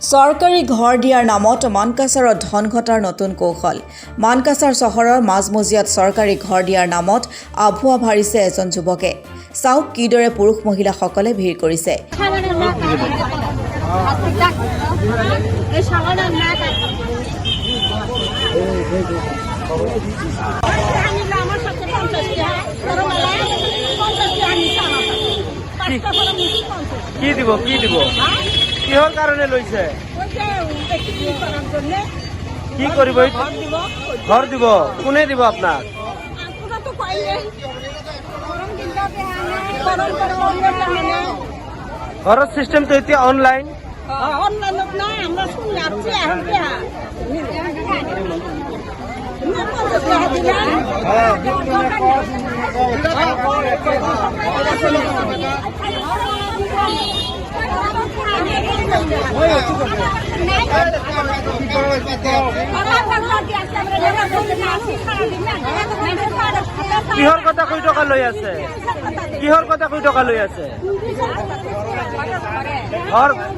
চৰকাৰী ঘৰ দিয়াৰ নামত মানকাছাৰত ধন ঘটাৰ নতুন কৌশল। মানকাছাৰ চহৰৰ মাজমজিয়াত চৰকাৰী ঘৰ দিয়াৰ নামত আভুৱা ভাৰিছে এজন যুৱকে। চাওক কিদৰে পুৰুষ মহিলাসকলে ভিৰ কৰিছে। কি দিব কিহৰ কাৰণে লৈছে? কি কৰিব? ঘৰ দিব? কোনে দিব আপোনাক? ঘৰৰ চিষ্টেমটো এতিয়া অনলাইন। কিহৰ কথা কৈ টকা লৈ আছে? কিহৰ কথা কৈ টকা লৈ আছে?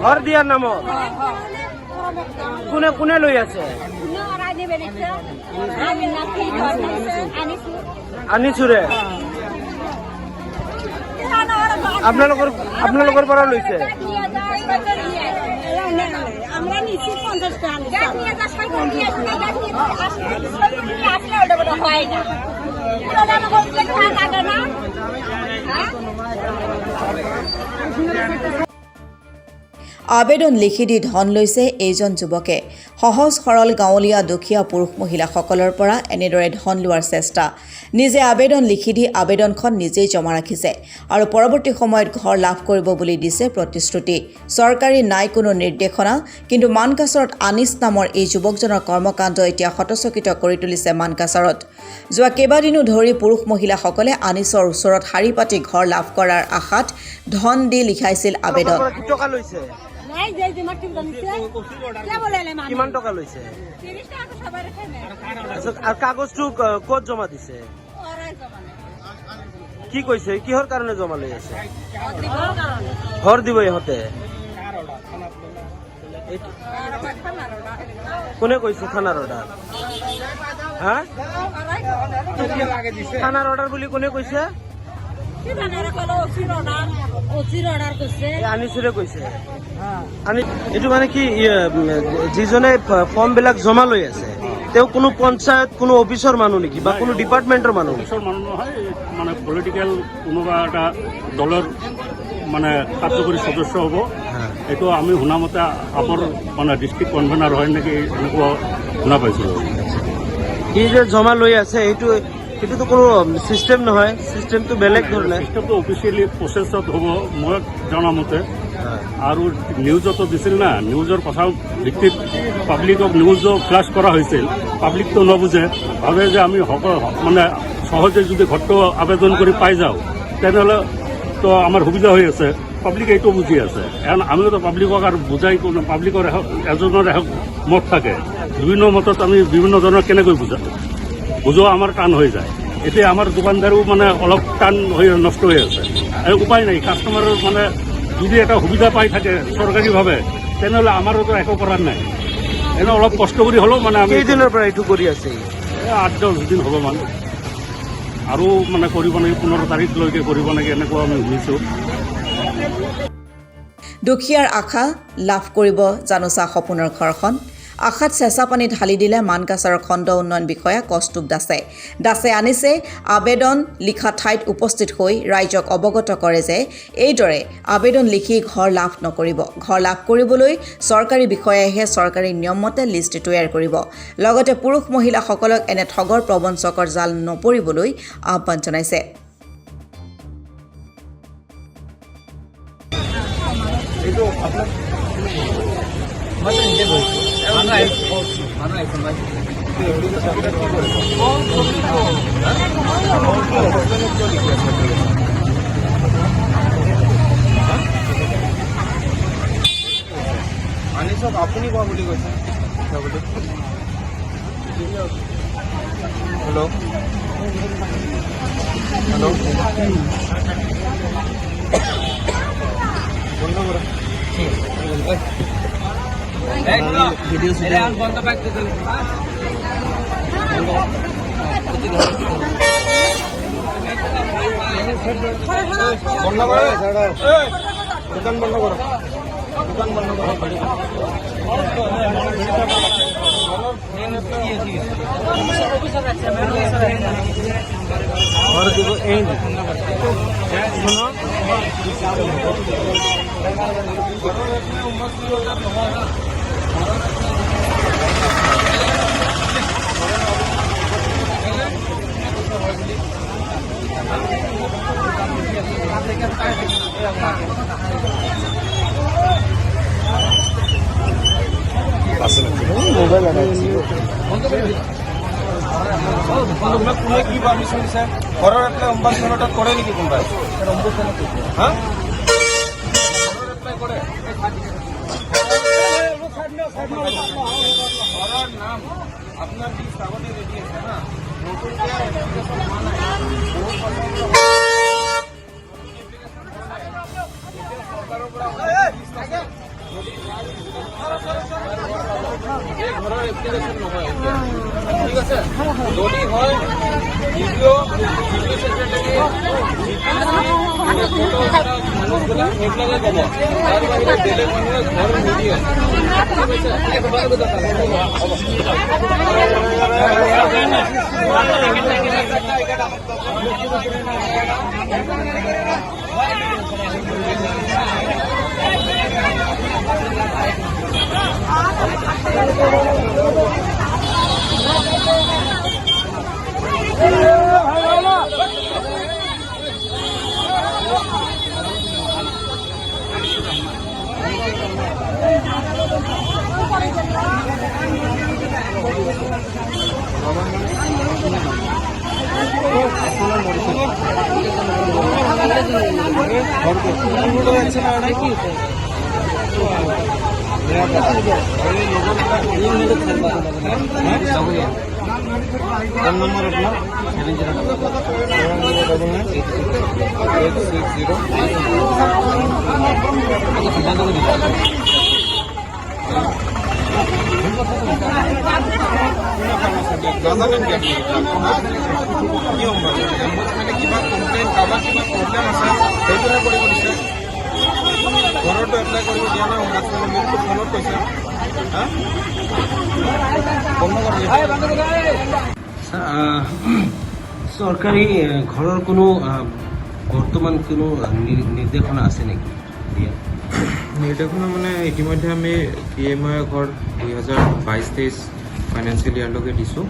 ঘৰ দিয়াৰ নামত কোনে লৈ আছে? আনিছোৰে আপোনালোকৰ পৰা লৈছে? আবেদন লিখি দি ধন লৈছে এইজন যুৱকে। সহজ সৰল গাঁৱলীয়া দুখীয়া পুৰুষ মহিলাসকলৰ পৰা এনেদৰে ধন লোৱাৰ চেষ্টা। নিজে আবেদন লিখি দি আবেদনখন নিজেই জমা ৰাখিছে আৰু পৰৱৰ্তী সময়ত ঘৰ লাভ কৰিব বুলি দিছে প্ৰতিশ্ৰুতি। চৰকাৰী নাই কোনো নিৰ্দেশনা, কিন্তু মানকাছাৰত আনিছ নামৰ এই যুৱকজনৰ কৰ্মকাণ্ড এতিয়া হতচকিত কৰি তুলিছে মানকাছাৰত। যোৱা কেইবাদিনো ধৰি পুৰুষ মহিলাসকলে আনিছৰ ওচৰত শাৰী পাতি ঘৰ লাভ কৰাৰ আশাত ধন দি লিখাইছিল আবেদন। কিমান টকা লৈছে? কাগজটো ক'ত জমা দিছে? কি কৈছে? কিহৰ কাৰণে জমা লৈ আছে? ঘৰ দিব ইহঁতে? কোনে কৈছে থানাৰ অৰ্ডাৰ? হা, থানাৰ অৰ্ডাৰ বুলি কোনে কৈছে? আনিছোৰে কৈছে। এইটো মানে কি, যিজনে ফৰ্ম বিলাক জমা লৈ আছে তেওঁ কোনো পঞ্চায়ত, কোনো অফিচৰ মানুহ নেকি বা কোনো ডিপাৰ্টমেণ্টৰ মানুহ? অফিচৰ মানুহ নহয়, মানে পলিটিকেল কোনোবা এটা দলৰ মানে কাৰ্যকৰী সদস্য হ'ব। এইটো আমি শুনা মতে আপৰ মানে ডিষ্ট্ৰিক্ট কনভেনাৰ হয় নেকি, এনেকুৱা শুনা পাইছিলোঁ। কি যে জমা লৈ আছে সেইটোতো কোনো চিষ্টেম নহয়, চিষ্টেমটো বেলেগ ধৰণে। চিষ্টেমটো অফিচিয়েলি প্ৰচেছত হ'ব মই জনামতে। আৰু নিউজতো দিছিল না, নিউজৰ কথা ভিত্তিত পাব্লিকক নিউজো ফ্লাছ কৰা হৈছিল। পাব্লিকটো নুবুজে, ভাবে যে আমি মানে সহজে যদি ঘৰটো আবেদন কৰি পাই যাওঁ তেনেহ'লে তো আমাৰ সুবিধা হৈ আছে। পাব্লিক এইটো বুজি আছে। কাৰণ আমিওতো পাব্লিকক আৰু বুজাই কোনো পাব্লিকৰ এজনৰ মত থাকে, বিভিন্ন মতত আমি বিভিন্ন ধৰণৰ কেনেকৈ বুজোৱা আমাৰ টান হৈ যায়। এতিয়া আমাৰ দোকানদাৰো মানে অলপ টান হৈ নষ্ট হৈ আছে। আৰু উপায় নাই, কাষ্টমাৰৰ মানে যদি এটা সুবিধা পাই থাকে চৰকাৰীভাৱে তেনেহ'লে আমাৰোতো একো কৰাৰ নাই। এনে অলপ কষ্ট কৰি হ'লেও মানে আমি কেইদিনৰ পৰা এইটো কৰি আছে? 8-10 দিন হ'ব মানে, আৰু মানে কৰিব নেকি 15 তাৰিখলৈকে কৰিব নেকি, এনেকুৱা আমি শুনিছোঁ। দুখীয়াৰ আশা লাভ কৰিব জানোচা সপোনৰ ঘৰখন। আশাত চেঁচা পানী ঢালি দিলে মানকাছাৰৰ খণ্ড উন্নয়ন বিষয়া কৌস্তুভ দাসে আনিছে আবেদন লিখা ঠাইত উপস্থিত হৈ ৰাইজক অৱগত কৰে যে এইদৰে আবেদন লিখি ঘৰ লাভ নকৰিব। ঘৰ লাভ কৰিবলৈ চৰকাৰী বিষয়াইহে চৰকাৰী নিয়ম মতে লিষ্ট তৈয়াৰ কৰিব। লগতে পুৰুষ মহিলাসকলক এনে ঠগৰ প্ৰবঞ্চকৰ জাল নপৰিবলৈ আহ্বান জনাইছে। আনিছক আপুনি কোৱা বুলি কৈছে। হেল্ল' বন্ধ কৰা। দোকান বন্ধ কৰো মোবাইল কোনোৱে কি পাৰ্মিশ্যন দিছে ঘৰৰ এপ্লাই অম্বাসনত কৰে নেকি কোনোবাই হা ঘৰৰ নাম আপোনাৰ বিশ আগতে ৰেডি আছে হা নতুনকৈ এপ্লিকেশ্যন হোৱা নাই চৰকাৰৰ পৰা ঘৰৰ এপ্লিকেশ্যন নহয় ঠিক আছে যদি হয় ভিডিঅ' ছেক্ৰেটাৰী ফটো মানুহবিলাক সেইবিলাকে ক'ব তাৰ বাহিৰে বেলেগ মানুহে ঘৰ নিদিয়ে কিবা কমপ্লেইন কাৰোবাৰ কিবা প্ৰব্লেম আছে সেইটোহে কৰিব দিছে ঘৰতো এপ্লাই কৰিব দিয়া নাই অম্বাসনে মোকতো ফোনত কৈছে চৰকাৰী ঘৰৰ কোনো বৰ্তমান কোনো নিৰ্দেশনা আছে নেকি নিৰ্দেশনা মানে ইতিমধ্যে আমি PMI ঘৰ 2022-23 ফাইনেন্সিয়েল ইয়াৰলৈকে দিছোঁ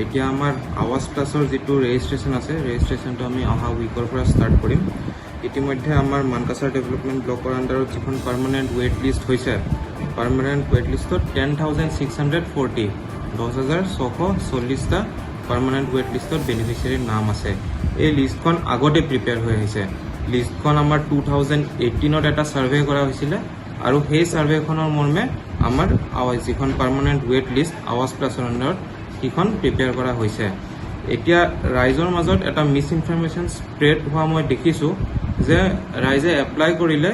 এতিয়া আমাৰ আৱাজ প্লাছৰ যিটো ৰেজিষ্ট্ৰেশ্যন আছে ৰেজিষ্ট্ৰেশ্যনটো আমি অহা উইকৰ পৰা ষ্টাৰ্ট কৰিম ইতিমধ্যে আমাৰ মানকাছাৰ ডেভেলপমেণ্ট ব্লকৰ আণ্ডাৰত যিখন পাৰ্মানেণ্ট ৱেইট লিষ্ট হৈছে পাৰ্মানেণ্ট ৱেইট লিষ্টত 10,640 10,640টা পাৰ্মানেণ্ট ৱেইট লিষ্টত বেনিফিচিয়াৰীৰ নাম আছে এই লিষ্টখন আগতে প্ৰিপেয়াৰ হৈ আহিছে লিষ্টখন আমাৰ 2018ত এটা ছাৰ্ভে কৰা হৈছিলে আৰু সেই ছাৰ্ভেখনৰ মৰ্মে আমাৰ যিখন পাৰ্মানেণ্ট ৱেইট লিষ্ট আৱাজ প্লাছৰ আণ্ডাৰত সেইখন প্ৰিপেয়াৰ কৰা হৈছে এতিয়া ৰাইজৰ মাজত এটা মিছ ইনফৰমেশ্যন স্প্ৰেড হোৱা মই দেখিছোঁ যে ৰাইজে এপ্লাই কৰিলে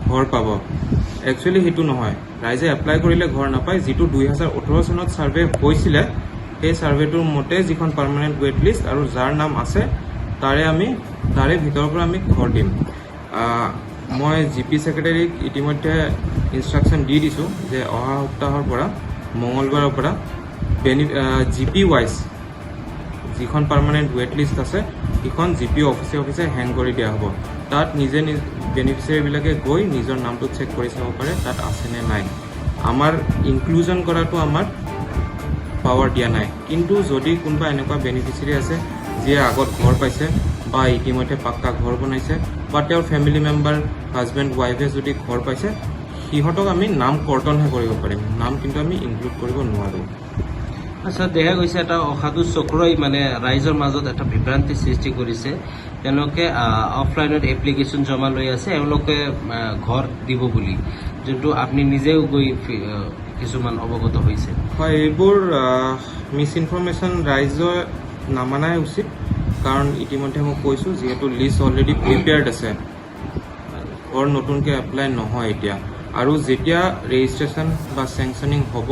ঘৰ পাব একচুৱেলি সেইটো নহয় ৰাইজে এপ্লাই কৰিলে ঘৰ নাপায় যিটো 2018 চনত ছাৰ্ভে হৈছিলে সেই ছাৰ্ভেটোৰ মতে যিখন পাৰ্মানেণ্ট ৱেইট লিষ্ট আৰু যাৰ নাম আছে তাৰে ভিতৰৰ পৰা আমি ঘৰ দিম মই GP ছেক্ৰেটাৰীক ইতিমধ্যে ইনষ্ট্ৰাকশ্যন দি দিছোঁ যে অহা সপ্তাহৰ পৰা মঙলবাৰৰ পৰা GP ৱাইজ যিখন পাৰ্মানেণ্ট ৱেইট লিষ্ট আছে সেইখন GP অফিচে হেং কৰি দিয়া হ'ব তাত নিজে বেনিফিচিয়াৰীবিলাকে গৈ নিজৰ নামটো চেক কৰি চাব পাৰে তাত আছেনে নাই আমাৰ ইনক্লুজন কৰাটো আমাৰ পাৱাৰ দিয়া নাই কিন্তু যদি কোনোবা এনেকুৱা বেনিফিচিয়াৰী আছে যিয়ে আগত ঘৰ পাইছে বা ইতিমধ্যে পাক্কা ঘৰ বনাইছে বা তেওঁৰ ফেমিলি মেম্বাৰ হাজবেণ্ড ৱাইফে যদি ঘৰ পাইছে সিহঁতক আমি নাম কৰ্তনহে কৰিব পাৰিম নাম কিন্তু আমি ইনক্লুড কৰিব নোৱাৰোঁ আচ্ছা দেখা গৈছে এটা অসাধু চক্ৰই মানে ৰাইজৰ মাজত এটা বিভ্ৰান্তি সৃষ্টি কৰিছে তেওঁলোকে অফলাইনত এপ্লিকেশ্যন জমা লৈ আছে এওঁলোকে ঘৰ দিব বুলি যোনটো আপুনি নিজেও গৈ কিছুমান অৱগত হৈছে হয় এইবোৰ মিছ ইনফৰমেশ্যন ৰাইজৰ নামানাই উচিত কাৰণ ইতিমধ্যে মই কৈছোঁ যিহেতু লিষ্ট অলৰেডি প্ৰিপেয়াৰ্ড আছে ঘৰ নতুনকৈ এপ্লাই নহয় এতিয়া আৰু যেতিয়া ৰেজিষ্ট্ৰেশ্যন বা চেংচনিং হ'ব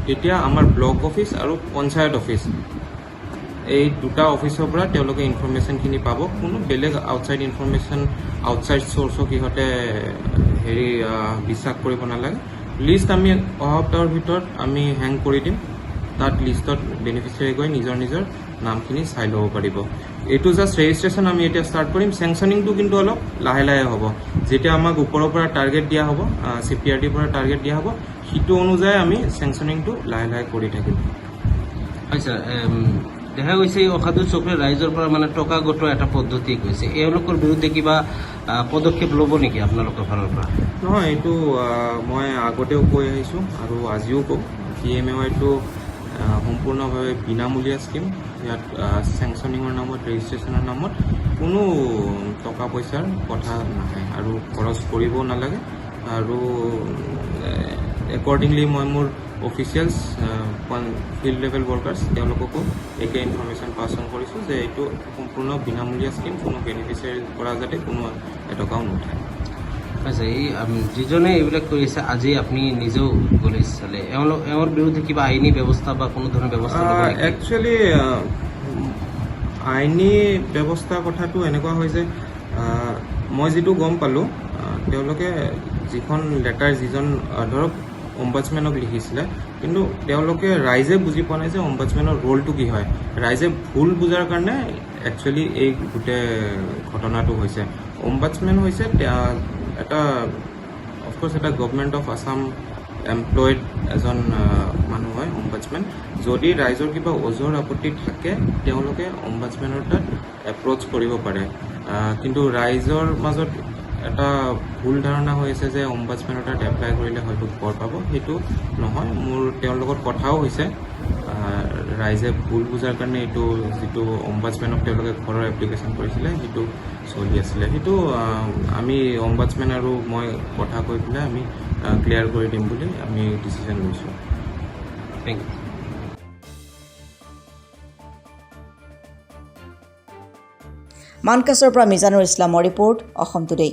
তেতিয়া আমাৰ ব্লক অফিচ আৰু পঞ্চায়ত অফিচ এই দুটা অফিচৰ পৰা তেওঁলোকে ইনফৰমেশ্যনখিনি পাব। কোনো বেলেগ আউটছাইড ইনফৰমেশ্যন আউটছাইড চ'ৰ্চক ইহঁতে বিশ্বাস কৰিব নালাগে। লিষ্ট আমি অহা সপ্তাহৰ ভিতৰত আমি হেং কৰি দিম। তাত লিষ্টত বেনিফিচিয়াৰী গৈ নিজৰ নিজৰ নামখিনি চাই ল'ব পাৰিব। এইটো জাষ্ট ৰেজিষ্ট্ৰেশ্যন আমি এতিয়া ষ্টাৰ্ট কৰিম। চেংচনিংটো কিন্তু অলপ লাহে লাহে হ'ব। যেতিয়া আমাক ওপৰৰ পৰা টাৰ্গেট দিয়া হ'ব, CPRDৰ পৰা টাৰ্গেট দিয়া হ'ব, সেইটো অনুযায়ী আমি চেংচনিংটো লাহে লাহে কৰি থাকিম। হয় ছাৰ, দেখা গৈছে এই অসাধু চক্ৰই ৰাইজৰ পৰা মানে টকা গোটোৱা এটা পদ্ধতি কৈছে। এওঁলোকৰ বিৰুদ্ধে কিবা পদক্ষেপ ল'ব নেকি আপোনালোকৰ ফালৰ পৰা? নহয়, এইটো মই আগতেও কৈ আহিছোঁ আৰু আজিও ক'ম। PMAYটো সম্পূৰ্ণভাৱে বিনামূলীয়া স্কীম। ইয়াত চেংচনিঙৰ নামত, ৰেজিষ্ট্ৰেশ্যনৰ নামত কোনো টকা পইচাৰ কথা নাহে আৰু খৰচ কৰিবও নালাগে। আৰু একৰ্ডিংলি মই মোৰ অফিচিয়েলছ ফিল্ড লেভেল ৱৰ্কাৰ্ছ তেওঁলোককো একে ইনফৰমেশ্যন পাছ অন কৰিছোঁ যে এইটো সম্পূৰ্ণ বিনামূলীয়া স্কীম, কোনো বেনিফিচিয়াৰীৰ পৰা যাতে কোনো এটকাও নুঠায়। আচ্ছা, এই যিজনে এইবিলাক কৰিছে আজি আপুনি নিজেও গ'লে চালে, এওঁৰ বিৰুদ্ধে কিবা আইনী ব্যৱস্থা বা কোনো ধৰণৰ ব্যৱস্থা ল'ব নেকি? একচুৱেলি আইনী ব্যৱস্থাৰ কথাটো এনেকুৱা হয় যে মই যিটো গম পালোঁ, তেওঁলোকে যিখন লেটাৰ যিজন ধৰক অম্বাডছমেনক লিখিছিলে, কিন্তু তেওঁলোকে ৰাইজে বুজি পোৱা নাই যে অম্বাডছমেনৰ ৰোলটো কি হয়। ৰাইজে ভুল বুজাৰ কাৰণে একচুৱেলি এই গোটেই ঘটনাটো হৈছে। অম্বাডছমেন হৈছে এটা অফক'ৰ্ছ এটা গভৰ্ণমেণ্ট অফ আছাম এমপ্লয়েড এজন মানুহ হয় অম্বাডছমেন। যদি ৰাইজৰ কিবা অজৰ আপত্তি থাকে তেওঁলোকে অম্বাডছমেনৰ তাত এপ্ৰ'চ কৰিব পাৰে। কিন্তু ৰাইজৰ মাজত এটা ভুল ধাৰণা হৈ আছে যে অম্বাডছমেনৰ তাত এপ্লাই কৰিলে হয়তো ঘৰ পাব। সেইটো নহয়। মোৰ তেওঁৰ লগত কথাও হৈছে। ৰাইজে ভুল বুজাৰ কাৰণে এইটো যিটো অম্বাডছমেনক তেওঁলোকে ঘৰৰ এপ্লিকেশ্যন কৰিছিলে সেইটো চলি আছিলে। সেইটো আমি অম্বাডছমেন আৰু মই কথা কৈ পেলাই আমি ক্লিয়াৰ কৰি দিম বুলি আমি ডিচিশ্যন লৈছোঁ। Thank U. মানকাছৰ পৰা মিজানুৰ ইছলামৰ ৰিপৰ্ট, অসম টুডে।